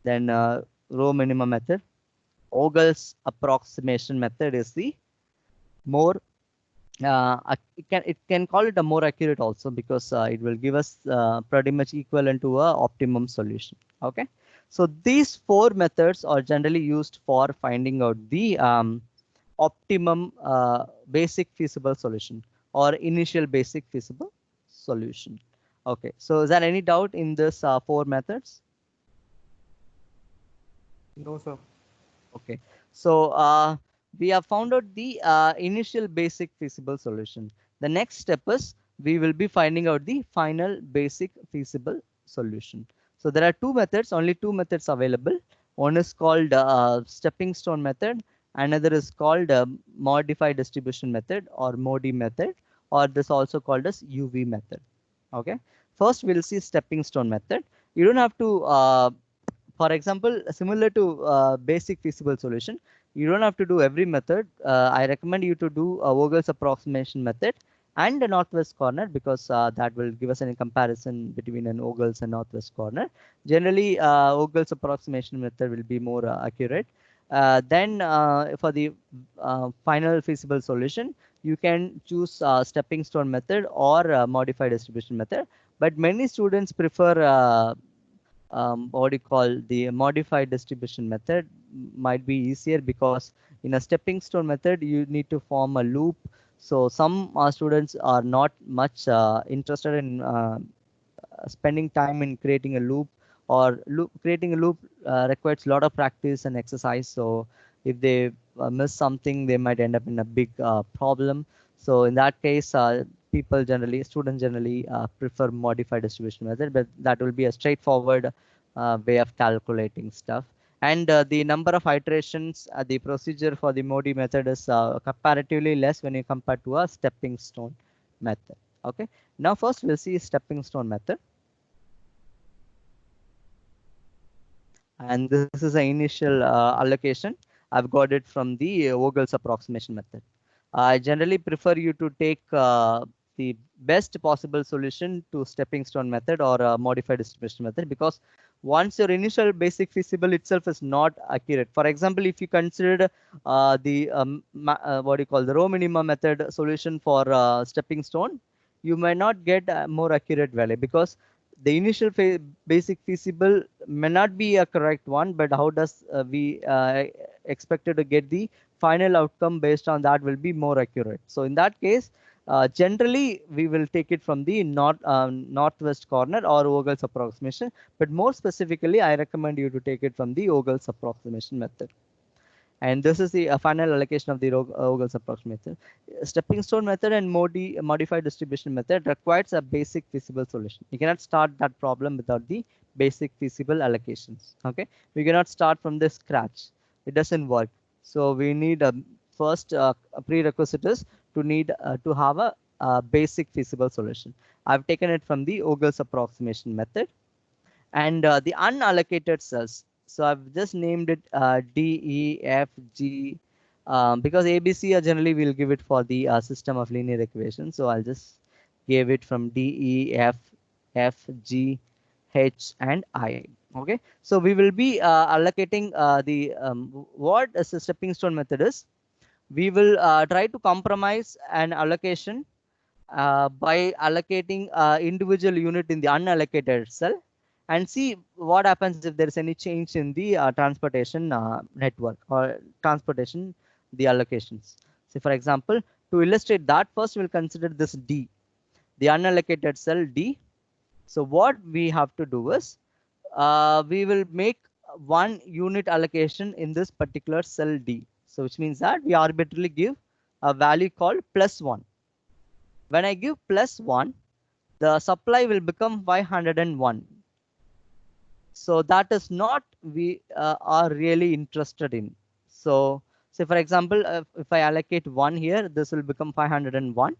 then row minima method, Ogle's approximation method is the more it can call it a more accurate also because it will give us pretty much equivalent to a optimum solution. Okay, so these four methods are generally used for finding out the optimum basic feasible solution or initial basic feasible solution. Okay, so is there any doubt in this four methods? No, sir. Okay, so we have found out the initial basic feasible solution. The next step is we will be finding out the final basic feasible solution. So there are two methods, only two methods available. One is called stepping stone method. Another is called modified distribution method or MODI method, or this also called as UV method. Okay, first we'll see stepping stone method. You don't have to for example, similar to basic feasible solution, you don't have to do every method. I recommend you to do a Ogle's approximation method and a northwest corner because that will give us any comparison between an Ogle's and northwest corner. Generally, Ogle's approximation method will be more accurate. Then for the final feasible solution, you can choose stepping stone method or modified distribution method. But many students prefer what do you call the modified distribution method. Might be easier because in a stepping stone method you need to form a loop. So some students are not much interested in spending time in creating a loop, or creating a loop requires a lot of practice and exercise. So if they miss something, they might end up in a big problem. So in that case, students generally prefer modified distribution method, but that will be a straightforward way of calculating stuff. And the number of iterations, the procedure for the MODI method is comparatively less when you compare to a stepping stone method. Okay, now first we'll see stepping stone method. and this is the initial allocation. I've got it from the Vogel's approximation method. I generally prefer you to take the best possible solution to stepping stone method or modified distribution method, because once your initial basic feasible itself is not accurate. For example, if you consider the what do you call the row minimum method solution for stepping stone, you may not get a more accurate value, because the initial basic feasible may not be a correct one, but how does we expected to get the final outcome based on that will be more accurate. So in that case, generally we will take it from the northwest corner or Vogel's approximation, but more specifically, I recommend you to take it from the Vogel's approximation method. And this is the final allocation of the Vogel's approximation method. Stepping stone method and modified distribution method requires a basic feasible solution. You cannot start that problem without the basic feasible allocations. Okay, we cannot start from the scratch. It doesn't work. So we need a first a prerequisite is to need to have a basic feasible solution. I've taken it from the Vogel's approximation method, and the unallocated cells. So I've just named it D, E, F, G, because ABC generally we'll give it for the system of linear equations. So I'll just give it from D, E, F, G, H, and I. Okay, so we will be allocating the what a stepping stone method is. We will try to compromise an allocation by allocating individual unit in the unallocated cell, and see what happens if there is any change in the transportation network or transportation the allocations. So for example, to illustrate that, first we'll consider this D, the unallocated cell D. So what we have to do is we will make one unit allocation in this particular cell D. So which means that we arbitrarily give a value called +1. When I give +1, the supply will become 501. So that is not we are really interested in. So say for example, if I allocate 1 here, this will become 501.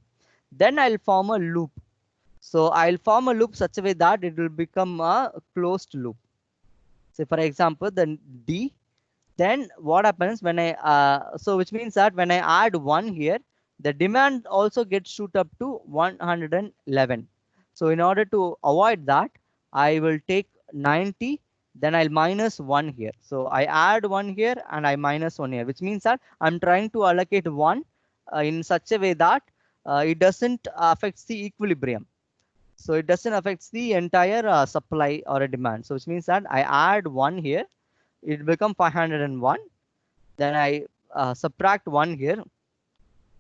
Then I'll form a loop. So I'll form a loop such a way that it will become a closed loop. Say for example, then D. Then what happens when I so which means that when I add 1 here, the demand also gets shoot up to 111. So in order to avoid that, I will take 90, then I'll minus 1 here. So I add 1 here and I minus 1 here, which means that I'm trying to allocate 1 in such a way that it doesn't affect the equilibrium. So it doesn't affect the entire supply or a demand. So which means that I add 1 here, it become 501. Then I subtract 1 here.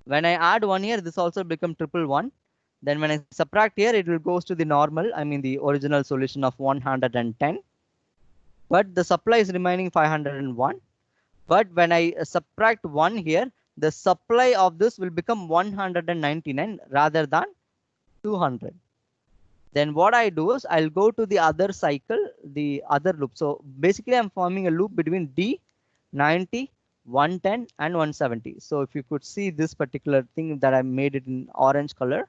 When I add 1 here, this also become 111. Then when I subtract here, it will goes to the normal, I mean the original solution of 110. But the supply is remaining 501. But when I subtract 1 here, the supply of this will become 199 rather than 200. Then what I do is I'll go to the other cycle, the other loop. So basically I'm forming a loop between D, 90, 110 and 170. So if you could see this particular thing that I made it in orange color,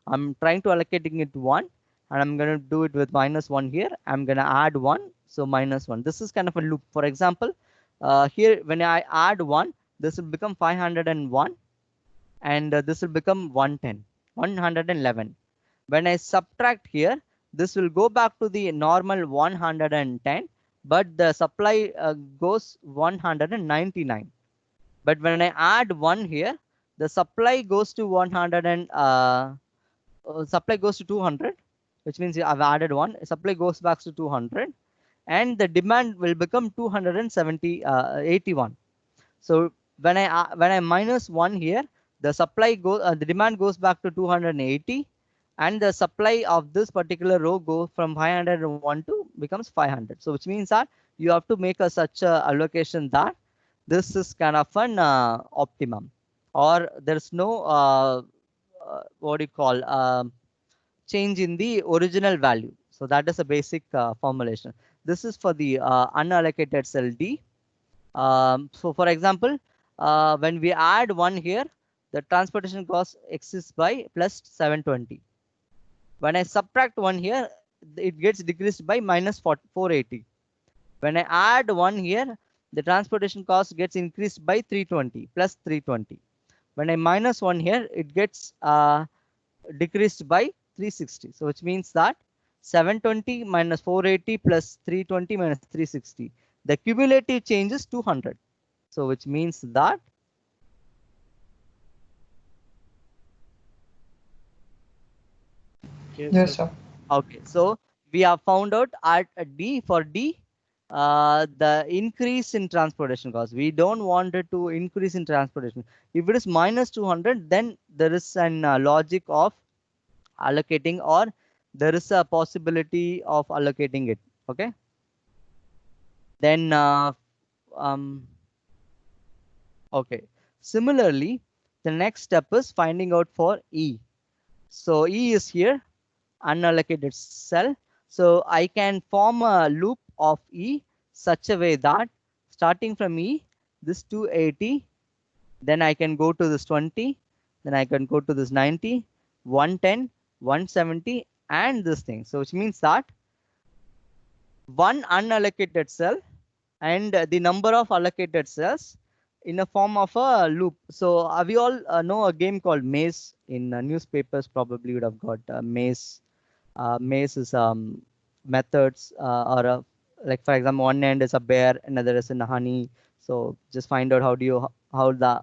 I'm trying to allocating it 1 and I'm going to do it with -1 here. I'm going to add 1. So -1. This is kind of a loop. For example, here when I add 1, this will become 501 and this will become 110, 111. When I subtract here, this will go back to the normal 110, but the supply goes 199. But when I add 1 here, the supply goes to 200, which means I've added 1. Supply goes back to 200, and the demand will become 81. So when I minus 1 here, the supply the demand goes back to 280. And the supply of this particular row goes from 501 to becomes 500. So which means that you have to make such a allocation that this is kind of an optimum, or there's no what do you call change in the original value. So that is a basic formulation. This is for the unallocated cell D. So for example, when we add 1 here, the transportation cost exists by plus 720. When I subtract 1 here, it gets decreased by minus 480. When I add 1 here, the transportation cost gets increased by 320 plus 320. When I minus 1 here, it gets decreased by 360. So which means that 720 minus 480 plus 320 minus 360. The cumulative change is 200. So which means that Yes, sir. okay. So we have found out at D for D the increase in transportation cost. We don't want it to increase in transportation. If it is minus 200, then there is an logic of allocating, or there is a possibility of allocating it. Okay. Then okay. Similarly, the next step is finding out for E. So E is here, unallocated cell. So I can form a loop of E such a way that starting from E, this 280, then I can go to this 20, then I can go to this 90, 110, 170, and this thing. So which means that one unallocated cell and the number of allocated cells in a form of a loop. So we all know a game called Maze. In newspapers probably would have got Maze. Maze is methods or like for example, one end is a bear, another is in a honey. So just find out how the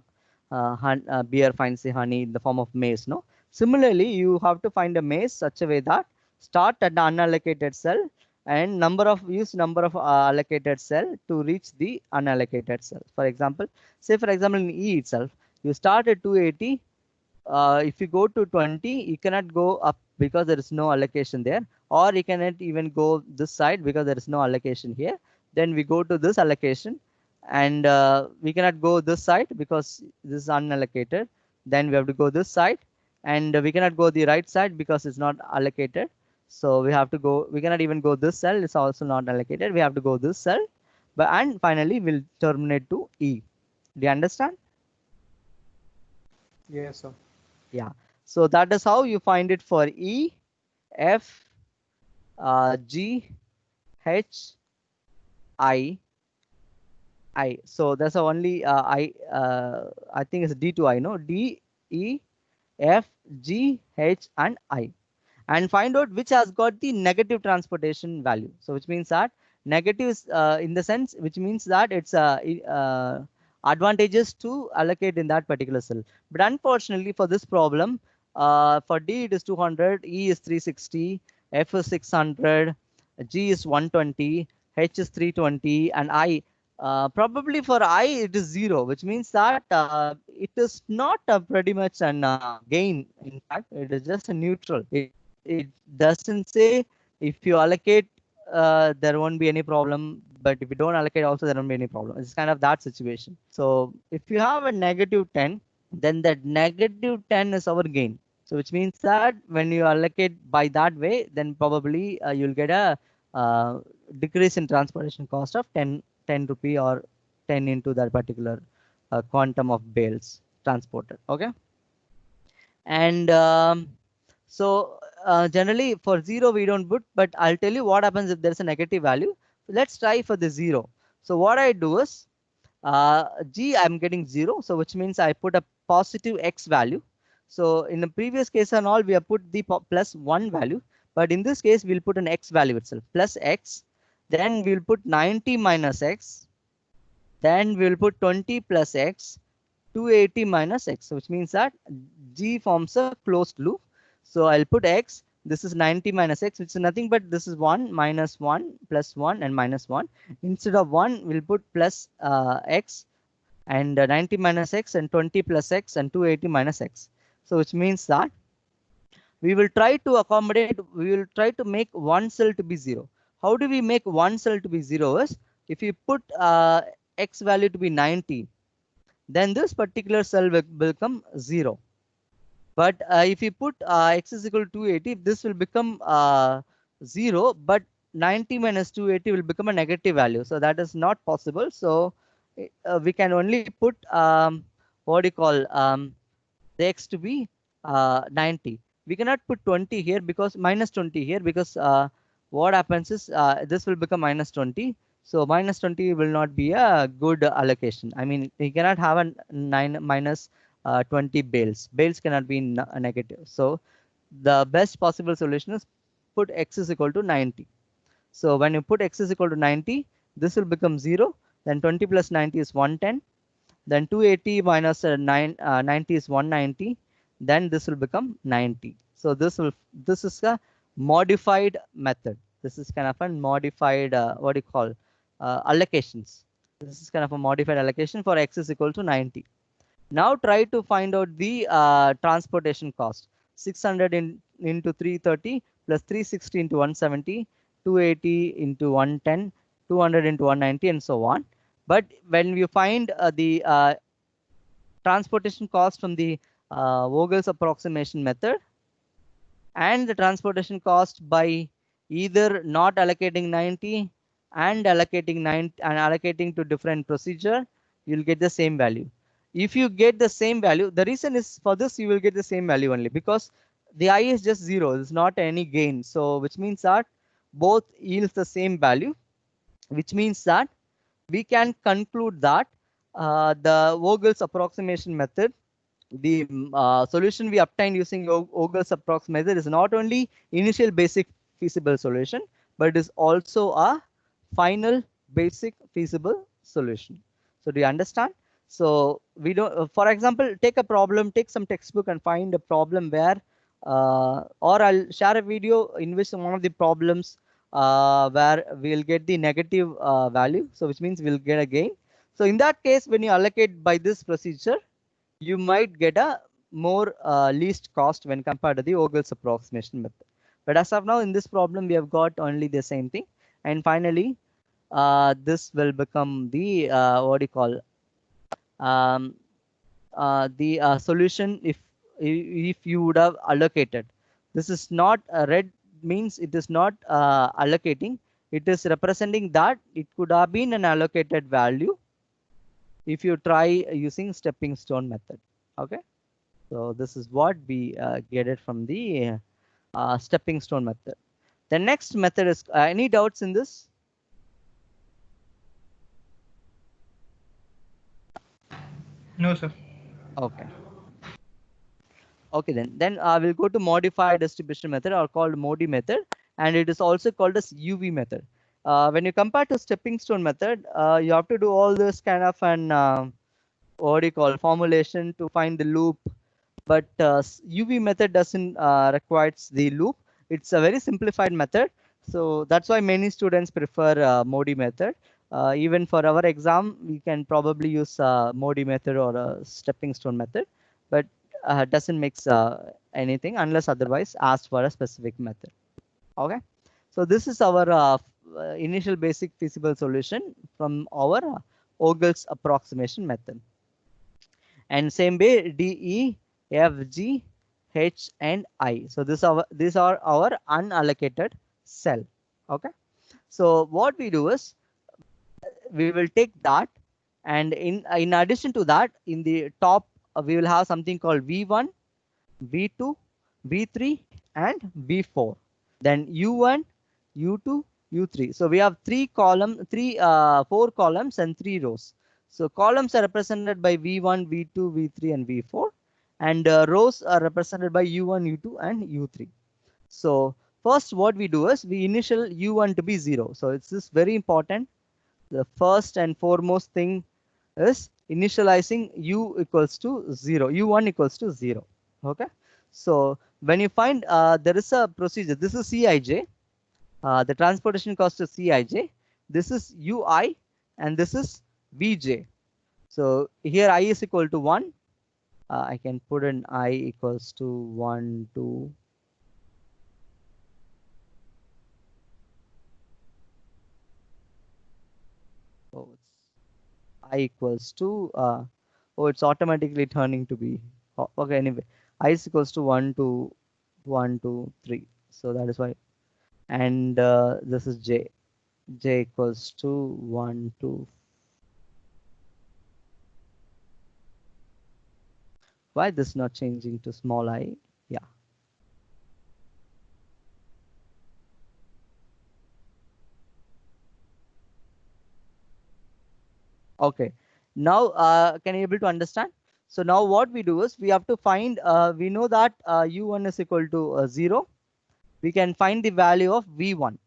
bear finds the honey in the form of maze. No. Similarly, you have to find a maze such a way that start at the unallocated cell and number of allocated cell to reach the unallocated cell. For example, say for example in E itself, you start at 280. If you go to 20, you cannot go up because there is no allocation there, or you cannot even go this side because there is no allocation here. Then we go to this allocation, and we cannot go this side because this is unallocated. Then we have to go this side, and we cannot go the right side because it's not allocated. So we have to go, we cannot even go this cell, it's also not allocated. We have to go this cell, and finally we'll terminate to E. Do you understand? Yes, sir. Yeah. So that is how you find it for E, F, G, H, I. So that's the only I think it's D to I, no? D, E, F, G, H, and I. And find out which has got the negative transportation value. So which means that negative is in the sense, which means that it's advantageous to allocate in that particular cell. But unfortunately for this problem, for D it is 200, E is 360, F is 600, G is 120, H is 320, and I. Probably for I it is 0, which means that it is not pretty much an gain. In fact, it is just a neutral. It doesn't say if you allocate there won't be any problem, but if you don't allocate also there won't be any problem. It's kind of that situation. So if you have a negative 10, then that negative 10 is our gain. So which means that when you allocate by that way, then probably you'll get a decrease in transportation cost of 10 rupee or 10 into that particular quantum of bales transported. Okay. And so generally for 0 we don't put, but I'll tell you what happens if there's a negative value. Let's try for the 0. So what I do is G, I'm getting 0. So which means I put a positive X value. So in the previous case and all, we have put the plus 1 value. But in this case, we'll put an X value itself, plus X. Then we'll put 90 minus X. Then we'll put 20 plus X, 280 minus X, which means that G forms a closed loop. So I'll put X. This is 90 minus X, which is nothing but this is 1 minus 1 plus 1 and minus 1. Instead of 1, we'll put plus X, and 90 minus X and 20 plus X and 280 minus X. So which means that we will try to accommodate, we will try to make one cell to be 0. How do we make one cell to be 0 is, if you put X value to be 90, then this particular cell will become 0. But if you put X is equal to 280, this will become 0, but 90 minus 280 will become a negative value. So that is not possible. So we can only put what do you call the X to be 90. We cannot put 20 here because minus 20 here because what happens is this will become minus 20. So minus 20 will not be a good allocation. I mean, you cannot have a 9 minus 20 bales. Bales cannot be negative. So the best possible solution is put x is equal to 90. So when you put x is equal to 90, this will become 0. Then 20 plus 90 is 110. Then 280 minus 90 is 190. Then this will become 90. So this is a modified method. This is kind of a modified what do you call allocations. This is kind of a modified allocation for x is equal to 90. Now try to find out the transportation cost. 600 into 330 plus 360 into 170, 280 into 110, 200 into 190, and so on. But when you find the transportation cost from the Vogel's approximation method and the transportation cost by either not allocating 90 and allocating 9 and allocating to different procedure, you'll get the same value. If you get the same value, the reason is for this you will get the same value only because the I is just 0, it's not any gain. So which means that both yields the same value, which means that we can conclude that the Vogel's approximation method, the solution we obtained using Vogel's approximation method is not only initial basic feasible solution, but it is also a final basic feasible solution. So do you understand? So we don't, for example, take a problem, take some textbook and find a problem where, or I'll share a video in which one of the problems where we'll get the negative value. So which means we'll get a gain. So in that case, when you allocate by this procedure, you might get a more least cost when compared to the Vogel's approximation method. But as of now, in this problem, we have got only the same thing. And finally, this will become the what do you call the solution if you would have allocated. This is not red means it is not allocating. It is representing that it could have been an allocated value if you try using stepping stone method. Okay, so this is what we get it from the stepping stone method. The next method is any doubts in this? No, sir. Okay. Okay, then we'll go to modified distribution method or called MODI method, and it is also called as UV method. When you compare to stepping stone method, you have to do all this kind of an what do you call formulation to find the loop, but UV method doesn't requires the loop. It's a very simplified method, so that's why many students prefer MODI method. Even for our exam, we can probably use MODI method or a stepping stone method, but doesn't mix anything unless otherwise asked for a specific method. Okay, so this is our initial basic feasible solution from our Vogel's approximation method. And same way D, E, F, G, H, and I. So these are our unallocated cell. Okay. So what we do is we will take that, and in addition to that, in the top we will have something called V1, V2, V3, and V4. Then U1, U2, U3. So we have four columns and 3 rows. So columns are represented by V1, V2, V3, and V4, and rows are represented by U1, U2, and U3. So first, what we do is we initial U1 to be 0. So it's this very important. The first and foremost thing is initializing U equals to 0. U1 equals to 0. Okay. So when you find there is a procedure, this is Cij. The transportation cost is Cij. This is Ui, and this is Vj. So here I is equal to 1. I can put in I equals to 1, 2. Oh, it's I equals to oh, it's automatically turning to be okay. Anyway, I is equals to 1, 2, 1, 2, 3. So that is why, and this is J. J equals to 1, 2. Why this not changing to small I? Yeah. Okay. Now, can you able to understand? So now what we do is we have to find, we know that u1 is equal to 0. We can find the value of v1.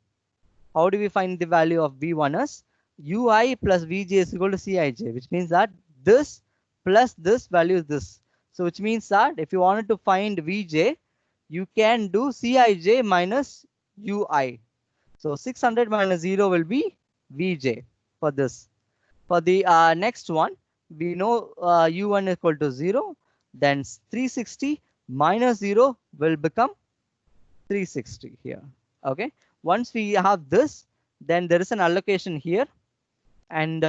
How do we find the value of v1 is ui plus vj is equal to cij, which means that this plus this value is this. So which means that if you wanted to find vj, you can do cij minus ui. So 600 minus 0 will be vj for this. For the next one, we know u1 is equal to 0. Then 360 minus 0 will become 360 here. Okay. Once we have this, then there is an allocation here. And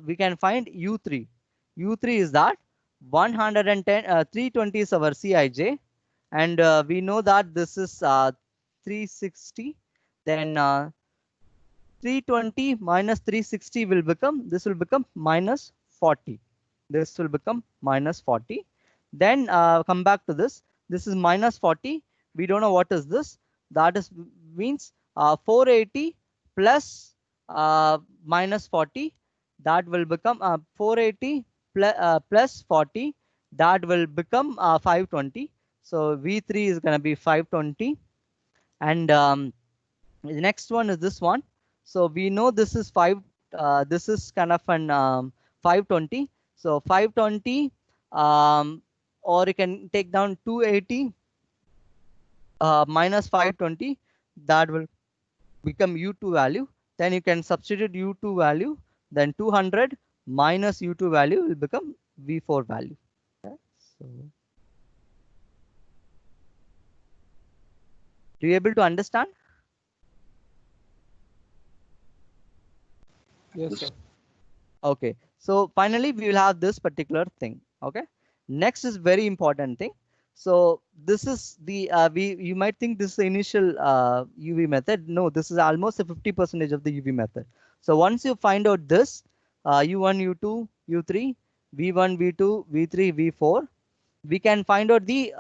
we can find u3. u3 is that 110, 320 is our Cij. And we know that this is 360. Then 320 minus 360 will become, this will become minus 40. This will become minus 40. Then come back to this. This is minus 40. We don't know what is this. That is means 480 plus minus 40. That will become 480 plus 40. That will become 520. So V3 is going to be 520. And the next one is this one. So we know this is 5. This is kind of an 520. So 520, or you can take down 280 minus 520. That will become u2 value. Then you can substitute u2 value. Then 200 minus u2 value will become v4 value. Okay. So, do you able to understand? Yes, sir. Okay, so finally we will have this particular thing. Okay, next is very important thing. So this is the you might think this is the initial UV method. No, this is almost a 50% of the UV method. So once you find out this u1, u2, u3, v1, v2, v3, v4, we can find out the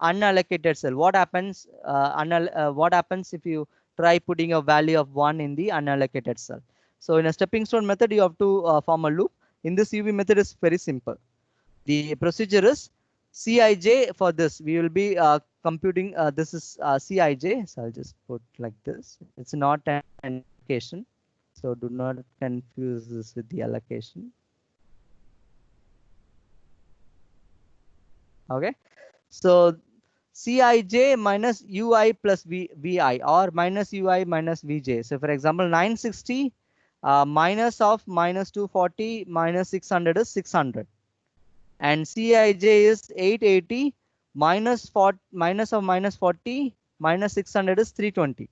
unallocated cell. What happens? What happens if you try putting a value of 1 in the unallocated cell? So in a stepping stone method, you have to form a loop. In this UV method is very simple. The procedure is Cij for this. We will be computing. This is Cij. So I'll just put like this. It's not an allocation. So do not confuse this with the allocation. Okay. So Cij minus ui plus vi, or minus ui minus vj. So for example, 960 minus of minus 240 minus 600 is 600. And Cij is 880 minus 40 minus of minus 40 minus 600 is 320.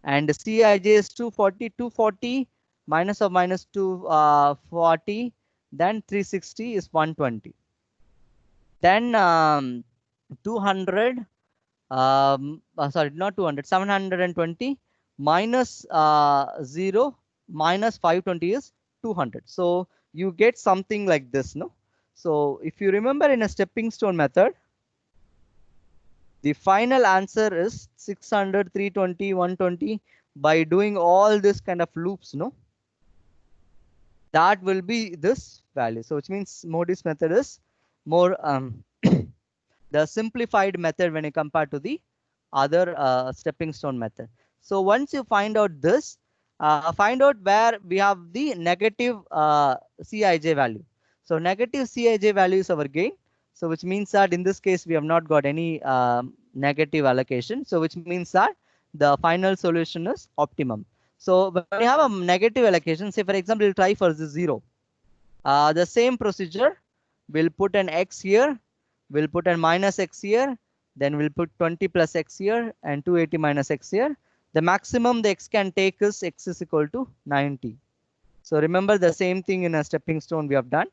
And Cij is 240 minus of minus 240, then 360 is 120. Then 200, sorry, not 200, 720 minus 0 minus 520 is 200. So you get something like this, no? So if you remember in a stepping stone method, the final answer is 600, 320, 120 by doing all this kind of loops, no? That will be this value. So which means Modi's method is more the simplified method when you compare to the other stepping stone method. So once you find out this, find out where we have the negative Cij value. So negative Cij value is our gain. So which means that in this case, we have not got any negative allocation. So which means that the final solution is optimum. So when you have a negative allocation, say for example, we'll try for the 0. The same procedure, we'll put an x here, we'll put a minus x here, then we'll put 20 plus x here and 280 minus x here. The maximum the x can take is x is equal to 90. So remember the same thing in a stepping stone we have done.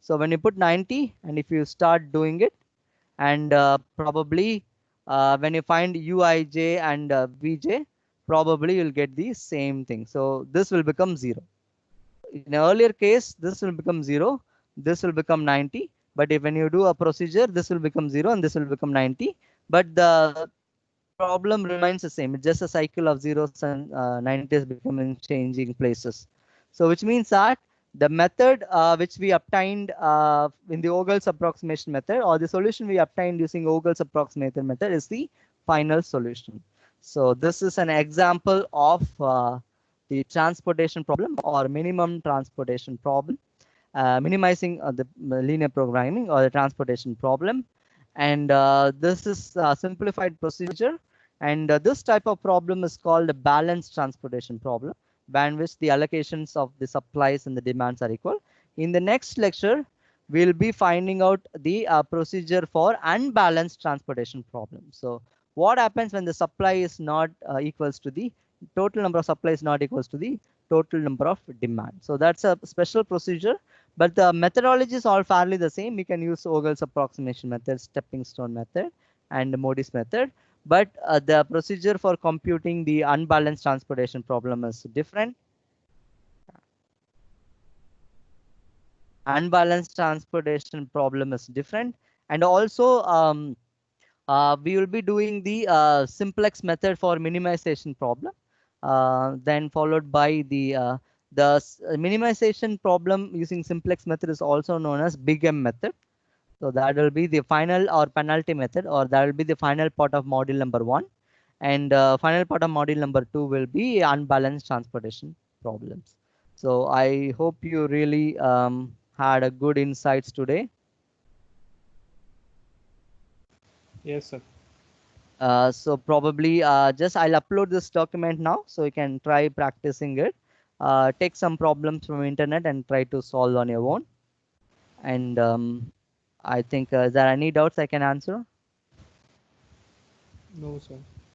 So when you put 90 and if you start doing it, and probably when you find uij and vj, probably you'll get the same thing. So this will become 0. In an earlier case, this will become 0. This will become 90. But if when you do a procedure, this will become 0 and this will become 90. But the problem remains the same. It's just a cycle of zeros and 90s becoming changing places. So which means that The method which we obtained in the Ogle's approximation method, or the solution we obtained using Ogle's approximation method, is the final solution. So this is an example of the transportation problem or minimum transportation problem, minimizing the linear programming or the transportation problem. And this is a simplified procedure. And this type of problem is called a balanced transportation problem, in which the allocations of the supplies and the demands are equal. In the next lecture, we'll be finding out the procedure for unbalanced transportation problem. So what happens when the supply is not equals to the total number of supply is not equals to the total number of demand. So that's a special procedure, but the methodology is all fairly the same. We can use Ogle's approximation method, stepping stone method, and the Modi's method. But the procedure for computing the unbalanced transportation problem is different. Unbalanced transportation problem is different. And also we will be doing the simplex method for minimization problem, then followed by the minimization problem using simplex method is also known as big M method. So that will be the final or penalty method, or that will be the final part of module number 1. And final part of module number 2 will be unbalanced transportation problems. So I hope you really had a good insights today. Yes, sir. So probably just I'll upload this document now, so you can try practicing it. Take some problems from internet and try to solve on your own. And I think is there any doubts I can answer? No, sir.